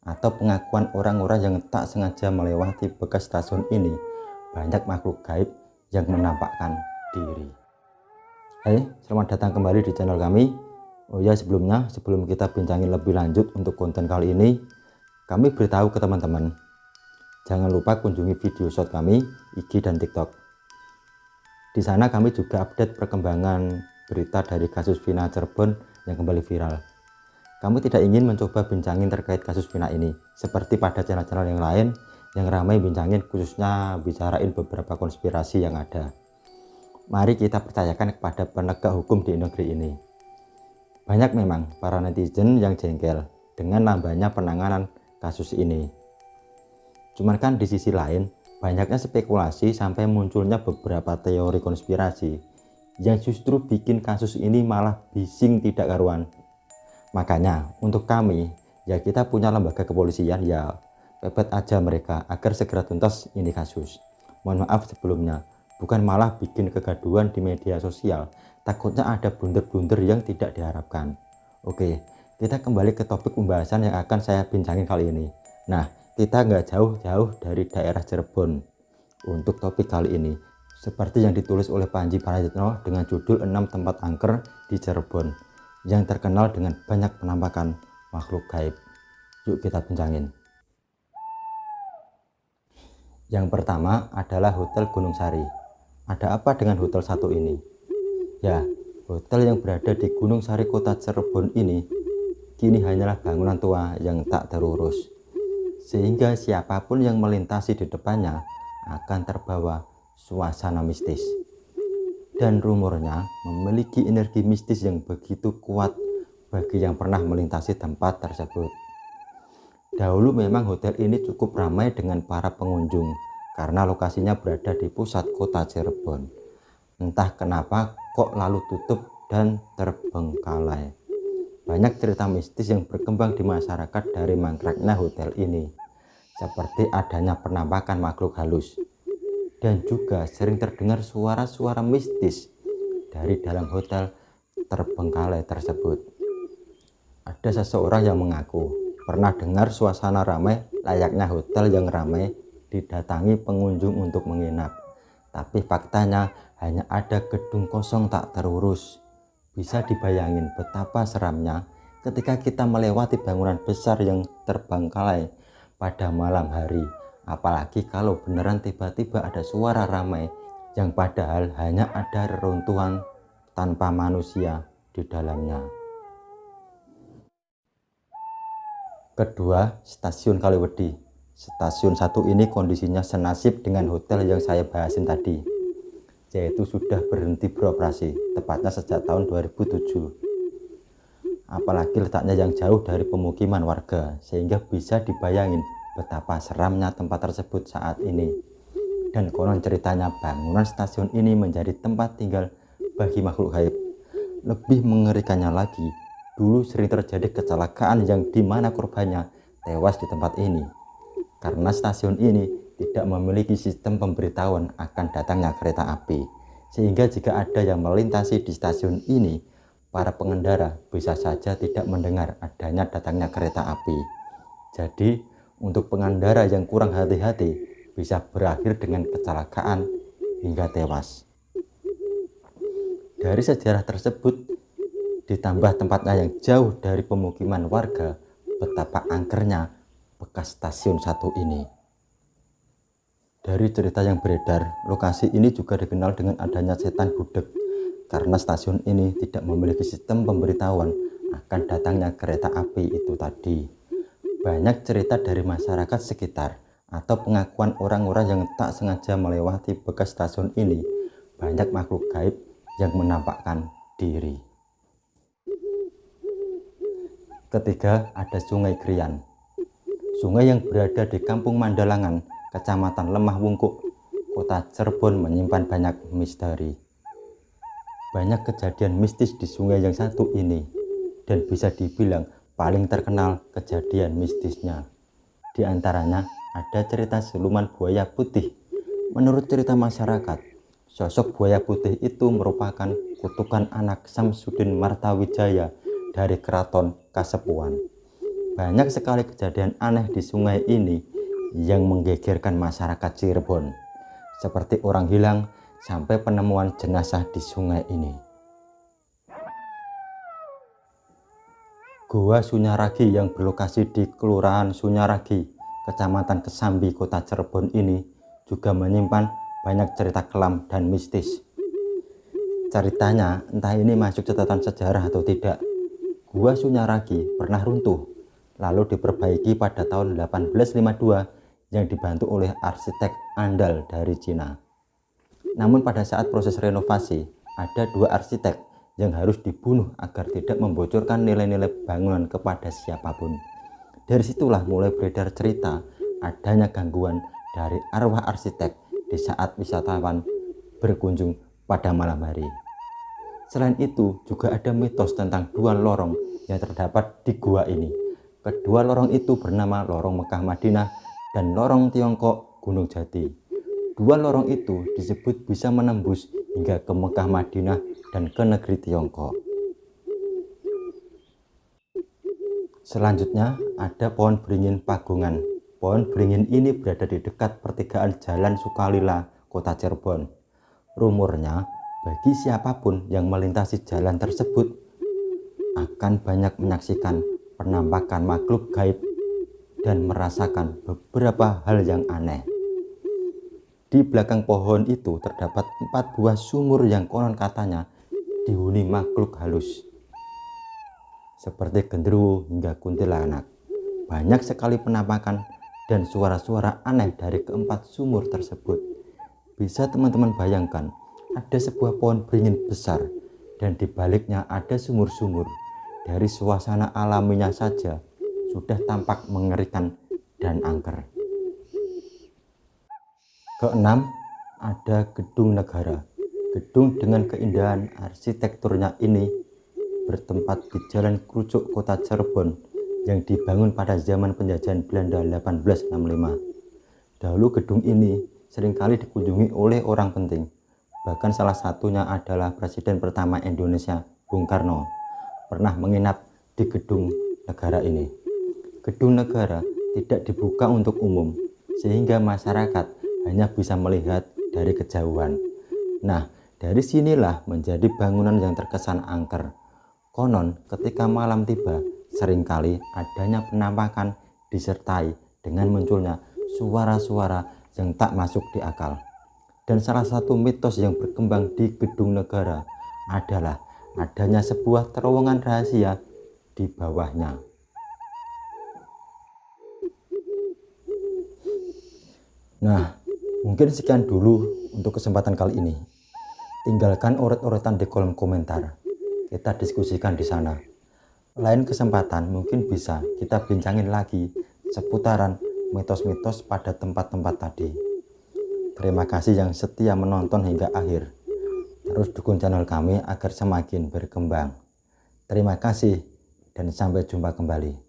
atau pengakuan orang-orang yang tak sengaja melewati bekas stasiun ini, banyak makhluk gaib yang menampakkan diri. Hai, selamat datang kembali di channel kami. Oh ya, sebelum kita bincangin lebih lanjut untuk konten kali ini, kami beritahu ke teman-teman, jangan lupa kunjungi video short kami, IG dan TikTok. Di sana kami juga update perkembangan berita dari kasus Vina Cirebon yang kembali viral. Kami tidak ingin mencoba bincangin terkait kasus Vina ini seperti pada channel-channel yang lain yang ramai bincangin, khususnya bicarain beberapa konspirasi yang ada. Mari kita percayakan kepada penegak hukum di negeri ini. Banyak memang para netizen yang jengkel dengan lambannya penanganan kasus ini. Cuman kan di sisi lain, banyaknya spekulasi sampai munculnya beberapa teori konspirasi yang justru bikin kasus ini malah bising tidak karuan. Makanya untuk kami, ya kita punya lembaga kepolisian, ya pepet aja mereka agar segera tuntas ini kasus. Mohon maaf sebelumnya, bukan malah bikin kegaduhan di media sosial, takutnya ada blunder-blunder yang tidak diharapkan. Oke, kita kembali ke topik pembahasan yang akan saya bincangin kali ini. Nah, kita nggak jauh-jauh dari daerah Cirebon untuk topik kali ini, seperti yang ditulis oleh Panji Prasetyo dengan judul 6 tempat angker di Cirebon yang terkenal dengan banyak penampakan makhluk gaib. Yuk kita bincangin. Yang pertama adalah Hotel Gunung Sari. Ada apa dengan hotel satu ini? Ya, hotel yang berada di Gunung Sari, kota Cirebon ini kini hanyalah bangunan tua yang tak terurus, sehingga siapapun yang melintasi di depannya akan terbawa suasana mistis. Dan rumornya memiliki energi mistis yang begitu kuat bagi yang pernah melintasi tempat tersebut. Dahulu memang hotel ini cukup ramai dengan para pengunjung karena lokasinya berada di pusat kota Cirebon. Entah kenapa kok lalu tutup dan terbengkalai. Banyak cerita mistis yang berkembang di masyarakat dari mangkraknya hotel ini, seperti adanya penampakan makhluk halus, dan juga sering terdengar suara-suara mistis dari dalam hotel terbengkalai tersebut. Ada seseorang yang mengaku pernah dengar suasana ramai layaknya hotel yang ramai didatangi pengunjung untuk menginap. Tapi faktanya hanya ada gedung kosong tak terurus. Bisa dibayangin betapa seramnya ketika kita melewati bangunan besar yang terbengkalai pada malam hari. Apalagi kalau beneran tiba-tiba ada suara ramai yang padahal hanya ada reruntuhan tanpa manusia di dalamnya. Kedua, Stasiun Kaliwedi. Stasiun satu ini kondisinya senasib dengan hotel yang saya bahasin tadi, yaitu sudah berhenti beroperasi, tepatnya sejak tahun 2007. Apalagi letaknya yang jauh dari pemukiman warga, sehingga bisa dibayangin betapa seramnya tempat tersebut saat ini. Dan konon ceritanya bangunan stasiun ini menjadi tempat tinggal bagi makhluk gaib. Lebih mengerikannya lagi, dulu sering terjadi kecelakaan yang dimana korbannya tewas di tempat ini, karena stasiun ini tidak memiliki sistem pemberitahuan akan datangnya kereta api, sehingga jika ada yang melintasi di stasiun ini, para pengendara bisa saja tidak mendengar adanya datangnya kereta api. Jadi untuk pengendara yang kurang hati-hati bisa berakhir dengan kecelakaan hingga tewas. Dari sejarah tersebut ditambah tempatnya yang jauh dari pemukiman warga, betapa angkernya bekas stasiun satu ini. Dari cerita yang beredar, lokasi ini juga dikenal dengan adanya setan gudeg karena stasiun ini tidak memiliki sistem pemberitahuan akan datangnya kereta api itu tadi. Banyak cerita dari masyarakat sekitar atau pengakuan orang-orang yang tak sengaja melewati bekas stasiun ini, banyak makhluk gaib yang menampakkan diri. Ketiga, ada Sungai Krian. Sungai yang berada di Kampung Mandalangan, Kecamatan Lemah Wungkuk, Kota Cirebon menyimpan banyak misteri. Banyak kejadian mistis di sungai yang satu ini, dan bisa dibilang paling terkenal kejadian mistisnya. Di antaranya ada cerita siluman buaya putih. Menurut cerita masyarakat, sosok buaya putih itu merupakan kutukan anak Samsudin Martawijaya dari Keraton Kasepuhan. banyak sekali kejadian aneh di sungai ini yang menggegerkan masyarakat Cirebon, seperti orang hilang sampai penemuan jenazah di sungai ini. Gua Sunyaragi yang berlokasi di Kelurahan Sunyaragi, Kecamatan Kesambi, Kota Cirebon ini juga menyimpan banyak cerita kelam dan mistis. Ceritanya entah ini masuk catatan sejarah atau tidak, Gua Sunyaragi pernah runtuh lalu diperbaiki pada tahun 1852 yang dibantu oleh arsitek andal dari Cina. Namun pada saat proses renovasi, ada 2 arsitek yang harus dibunuh agar tidak membocorkan nilai-nilai bangunan kepada siapapun. Dari situlah mulai beredar cerita adanya gangguan dari arwah arsitek di saat wisatawan berkunjung pada malam hari. Selain itu, juga ada mitos tentang 2 lorong yang terdapat di gua ini. Kedua lorong itu bernama Lorong Mekah Madinah dan Lorong Tiongkok Gunung Jati. 2 lorong itu disebut bisa menembus hingga ke Mekah Madinah dan ke negeri Tiongkok. Selanjutnya ada pohon beringin Pagungan. Pohon beringin ini berada di dekat pertigaan Jalan Sukalila, Kota Cirebon. Rumornya, bagi siapapun yang melintasi jalan tersebut akan banyak menyaksikan penampakan makhluk gaib dan merasakan beberapa hal yang aneh. Di belakang pohon itu terdapat 4 buah sumur yang konon katanya dihuni makhluk halus seperti genderuwo hingga kuntilanak. Banyak sekali penampakan dan suara-suara aneh dari ke-4 sumur tersebut. Bisa teman-teman bayangkan, ada sebuah pohon beringin besar dan di baliknya ada sumur-sumur. Dari suasana alaminya saja sudah tampak mengerikan dan angker. Keenam, ada Gedung Negara. Gedung dengan keindahan arsitekturnya ini bertempat di Jalan Krucuk, Kota Cirebon yang dibangun pada zaman penjajahan Belanda 1865. Dahulu gedung ini seringkali dikunjungi oleh orang penting. Bahkan salah satunya adalah Presiden pertama Indonesia, Bung Karno, pernah menginap di Gedung Negara ini. Gedung Negara tidak dibuka untuk umum, sehingga masyarakat hanya bisa melihat dari kejauhan. Nah, dari sinilah menjadi bangunan yang terkesan angker. Konon ketika malam tiba, seringkali adanya penampakan disertai dengan munculnya suara-suara yang tak masuk di akal. Dan salah satu mitos yang berkembang di Gedung Negara adalah adanya sebuah terowongan rahasia di bawahnya. Nah, mungkin sekian dulu untuk kesempatan kali ini. Tinggalkan uret-uretan di kolom komentar. Kita diskusikan di sana. Lain kesempatan mungkin bisa kita bincangin lagi seputaran mitos-mitos pada tempat-tempat tadi. Terima kasih yang setia menonton hingga akhir. Terus dukung channel kami agar semakin berkembang. Terima kasih dan sampai jumpa kembali.